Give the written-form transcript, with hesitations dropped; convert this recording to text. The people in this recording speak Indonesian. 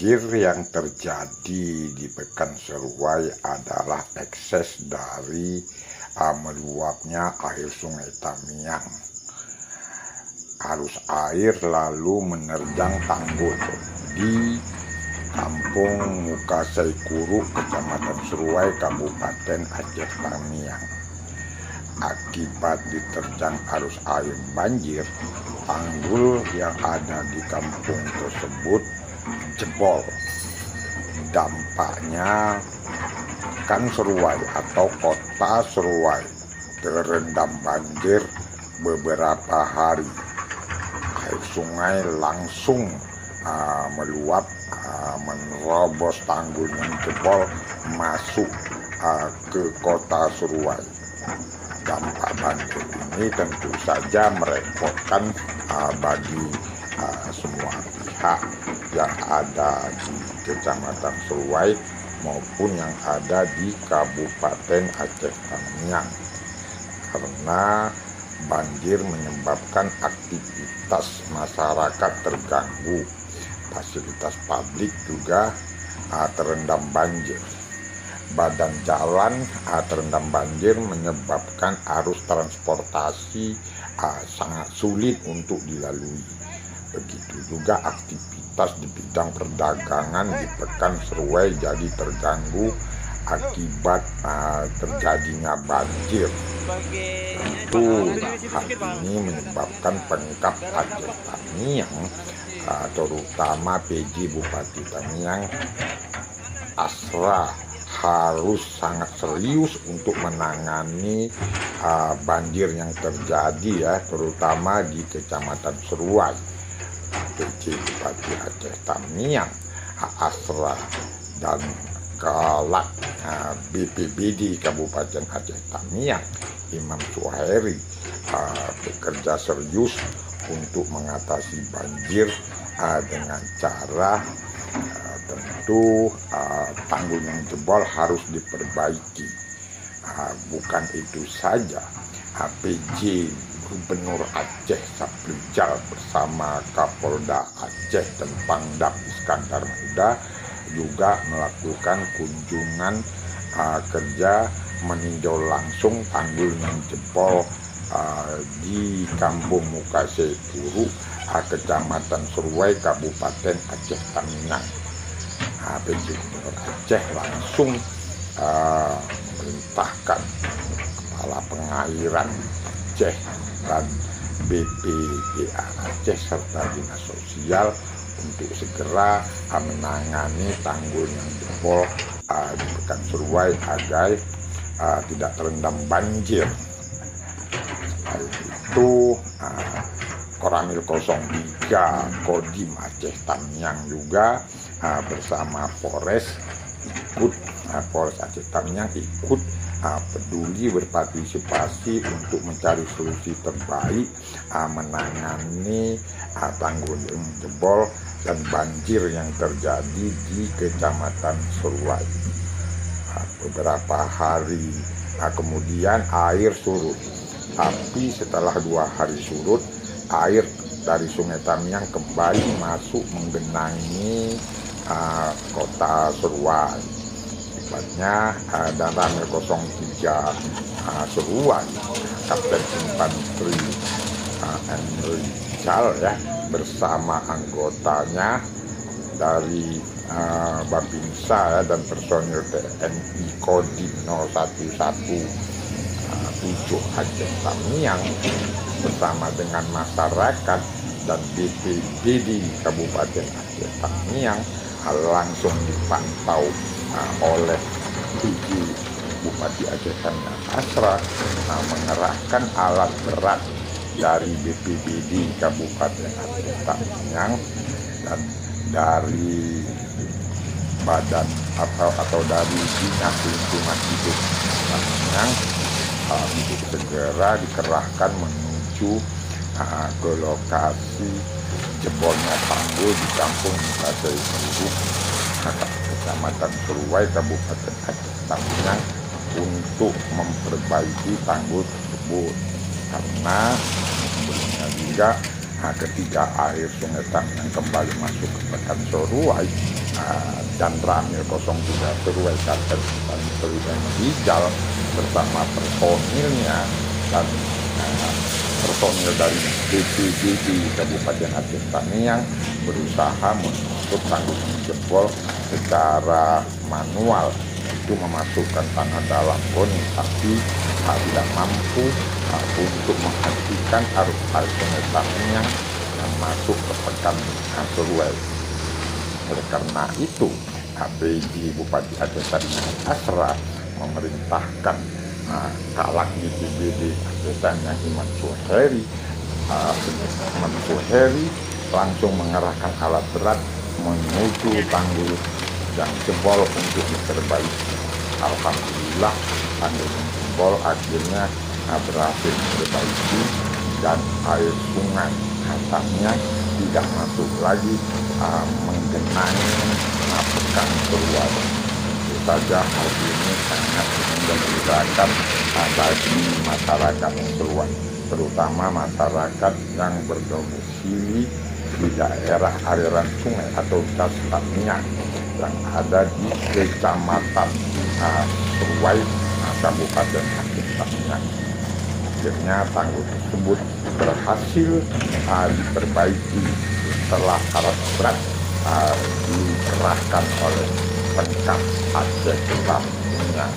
Banjir yang terjadi di Pekanseruai adalah ekses dari meluapnya air Sungai Tamiang. Arus air lalu menerjang tanggul di Kampung Mukasai Kuru, Kecamatan Seruai, Kabupaten Aceh Tamiang. Akibat diterjang arus air banjir, tanggul yang ada di kampung tersebut jebol. Dampaknya Pekanseruai atau kota Seruai terendam banjir beberapa hari. Air sungai langsung meluap, menerobos tanggul yang jebol masuk ke kota Seruai. Dampak banjir ini tentu saja merepotkan bagi semua pihak yang ada di Kecamatan Seruai maupun yang ada di Kabupaten Aceh Tamiang, karena banjir menyebabkan aktivitas masyarakat terganggu. Fasilitas publik juga terendam banjir. Badan jalan terendam banjir menyebabkan arus transportasi sangat sulit untuk dilalui. Begitu juga aktivitas di bidang perdagangan di Pekanseruai jadi terganggu akibat terjadinya banjir. Tentu hal ini menyebabkan Pemkab Aceh Tamiang, terutama PJ Bupati Tamiang Asra, harus sangat serius untuk menangani banjir yang terjadi ya, terutama di Kecamatan Seruai. PJ Bupati Aceh Tamiang Asra dan Kalak BPBD Kabupaten Aceh Tamiang Imam Suhairi bekerja serius untuk mengatasi banjir dengan cara tentu tanggul yang jebol harus diperbaiki. Bukan itu saja, PJ Gubernur Aceh Saprijal bersama Kapolda Aceh dan Pangdam Iskandar Muda juga melakukan kunjungan kerja meninjau langsung tanggul yang jebol di Kampung Mukasai Kuru, Kecamatan Seruai, Kabupaten Aceh Tamiang. PJ Gubernur Aceh langsung memerintahkan Kepala Pengairan Aceh dan BPDA Aceh serta Dinas Sosial untuk segera menangani tanggul yang jebol di Pekanseruai agar tidak terendam banjir. Selain itu, Koramil 03 Kodim Aceh Tamiang juga bersama Polres Aceh Tamiang ikut peduli berpartisipasi untuk mencari solusi terbaik menangani tanggul yang jebol dan banjir yang terjadi di Kecamatan Seruai. Beberapa hari kemudian air surut, tapi setelah 2 hari surut, air dari Sungai Tamiang kembali masuk menggenangi kota Seruai. Akibatnya dan Ramil 03 Seruai, Kapten Infanteri Henry Chal ya, bersama anggotanya dari Babinsa ya, dan personil TNI Kodim 0117 Aceh Tamiang bersama dengan masyarakat dan BPBD Kabupaten Aceh Tamiang langsung dipantau oleh PJ Bupati Aceh Tamiang Asra mengerahkan alat berat dari BPBD Kabupaten Aceh Tamiang dan dari badan atau dari Dinas Lingkungan Hidup Tamiang untuk segera dikerahkan menuju ke lokasi jebolnya tanggul di Kampung Mukasai Kuru, Kecamatan Seruai, Kabupaten Aceh Tamiang untuk memperbaiki tanggul tersebut, karena sebelumnya juga ketika air Sungai Tamiang kembali masuk ke Pekanseruai, dan Ramil 03 Seruai Kapten dan Sulaiman Rijal bersama personilnya dan personil dari BPBD Kabupaten Aceh Tamiang berusaha menutup tanggul jebol secara manual, itu memasukkan tangan dalam koni, tapi tidak mampu untuk menghentikan arus air sungai Tamiang yang masuk ke Pekan Seruai. Oleh karena itu, PJ Bupati Aceh Tamiang Asra memerintahkan Kalak BPBD Aceh Tamiang Iman Suheri langsung mengerahkan alat berat menuju tanggul yang jebol untuk diperbaiki. Alhamdulillah, tanggul yang jebol akhirnya berhasil diperbaiki dan air sungai Tamiang tidak masuk lagi menggenangi Pekan Seruai. Tentu saja hal ini sangat menggembirakan bagi masyarakat Seruai, terutama masyarakat yang berdomisili di daerah aliran sungai atau Das Tamiang yang ada di Kecamatan Seruai, Kabupaten Aceh Tamiang. Akhirnya tanggul tersebut berhasil diperbaiki setelah alat berat dikerahkan oleh Pemkab Aceh Tamiang.